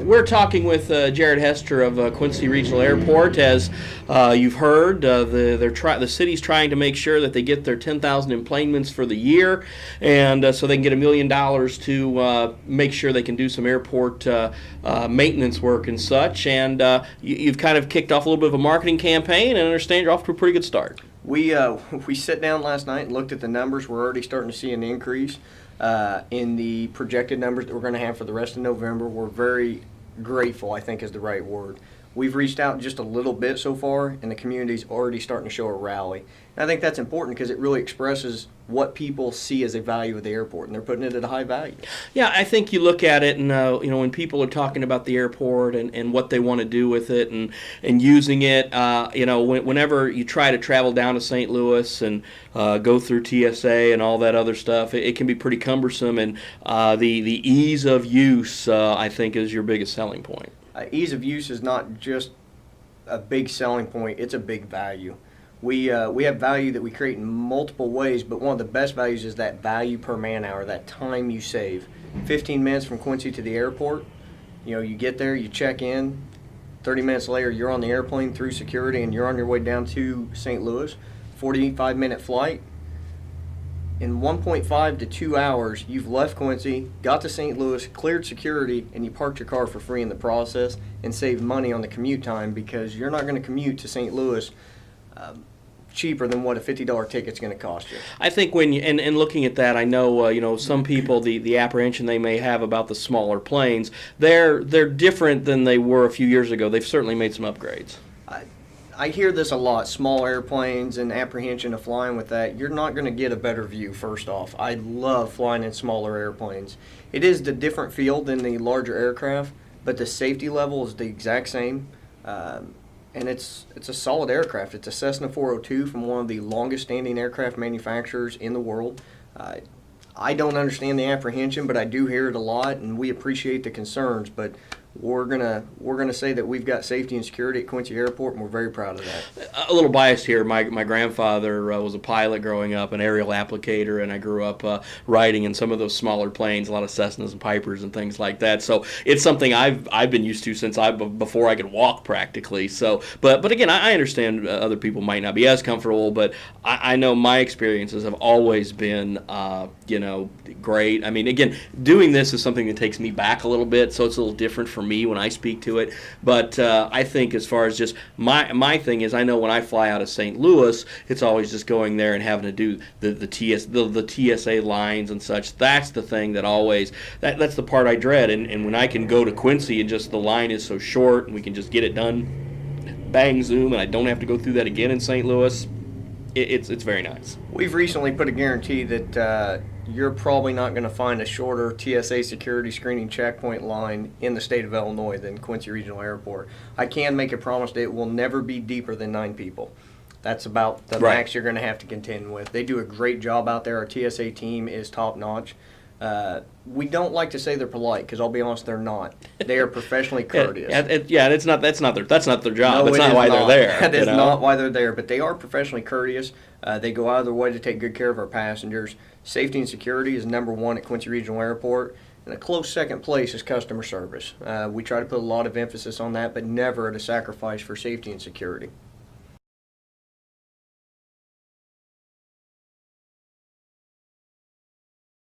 We're talking with Jerrod Hester of Quincy Regional Airport. As you've heard, the city's trying to make sure that they get their 10,000 enplanements for the year, and so they can get $1 million to make sure they can do some airport maintenance work and such. And you've kind of kicked off a little bit of a marketing campaign, and I understand you're off to a pretty good start. We sat down last night and looked at the numbers. We're already starting to see an increase in the projected numbers that we're going to have for the rest of November. We're very grateful, I think is the right word. We've reached out just a little bit so far, and the community's already starting to show a rally. And I think that's important because it really expresses what people see as a value of the airport, and they're putting it at a high value. Yeah, I think you look at it, and when people are talking about the airport and what they want to do with it and using it, whenever you try to travel down to St. Louis and go through TSA and all that other stuff, it can be pretty cumbersome, and the ease of use, I think, is your biggest selling point. Ease of use is not just a big selling point, it's a big value. We have value that we create in multiple ways, but one of the best values is that value per man hour, that time you save. 15 minutes from Quincy to the airport, you get there, you check in, 30 minutes later you're on the airplane through security and you're on your way down to St. Louis, 45-minute flight. In 1.5 to 2 hours, you've left Quincy, got to St. Louis, cleared security, and you parked your car for free in the process and saved money on the commute time because you're not going to commute to St. Louis cheaper than what a $50 ticket's going to cost you. I think when you, and looking at that, I know some people, the apprehension they may have about the smaller planes, they're different than they were a few years ago. They've certainly made some upgrades. I hear this a lot, small airplanes and apprehension of flying with that. You're not going to get a better view, first off. I love flying in smaller airplanes. It is the different feel than the larger aircraft, but the safety level is the exact same. And it's a solid aircraft. It's a Cessna 402 from one of the longest standing aircraft manufacturers in the world. I don't understand the apprehension, but I do hear it a lot, and we appreciate the concerns. But we're gonna say that we've got safety and security at Quincy Airport, and we're very proud of that. A little biased here. My grandfather was a pilot growing up, an aerial applicator, and I grew up riding in some of those smaller planes, a lot of Cessnas and Pipers and things like that. So it's something I've been used to since before I could walk practically. So, but again, I understand other people might not be as comfortable, but I know my experiences have always been great. I mean, again, doing this is something that takes me back a little bit, so it's a little different for me when I speak to it. But I think as far as just my thing is, I know when I fly out of St. Louis, it's always just going there and having to do the TSA lines and such. That's the thing that always, that's the part I dread. And when I can go to Quincy and just the line is so short and we can just get it done, bang, zoom, and I don't have to go through that again in St. Louis, it's very nice. We've recently put a guarantee that you're probably not going to find a shorter TSA security screening checkpoint line in the state of Illinois than Quincy Regional Airport. I can make a promise that it will never be deeper than 9 people. That's about the max you're going to have to contend with. They do a great job out there. Our TSA team is top notch. We don't like to say they're polite because I'll be honest, they're not. They are professionally courteous. That's not their job. No, it's not why they're there. That is not why they're there. But they are professionally courteous. They go out of their way to take good care of our passengers. Safety and security is number one at Quincy Regional Airport, and a close second place is customer service. We try to put a lot of emphasis on that, but never at a sacrifice for safety and security.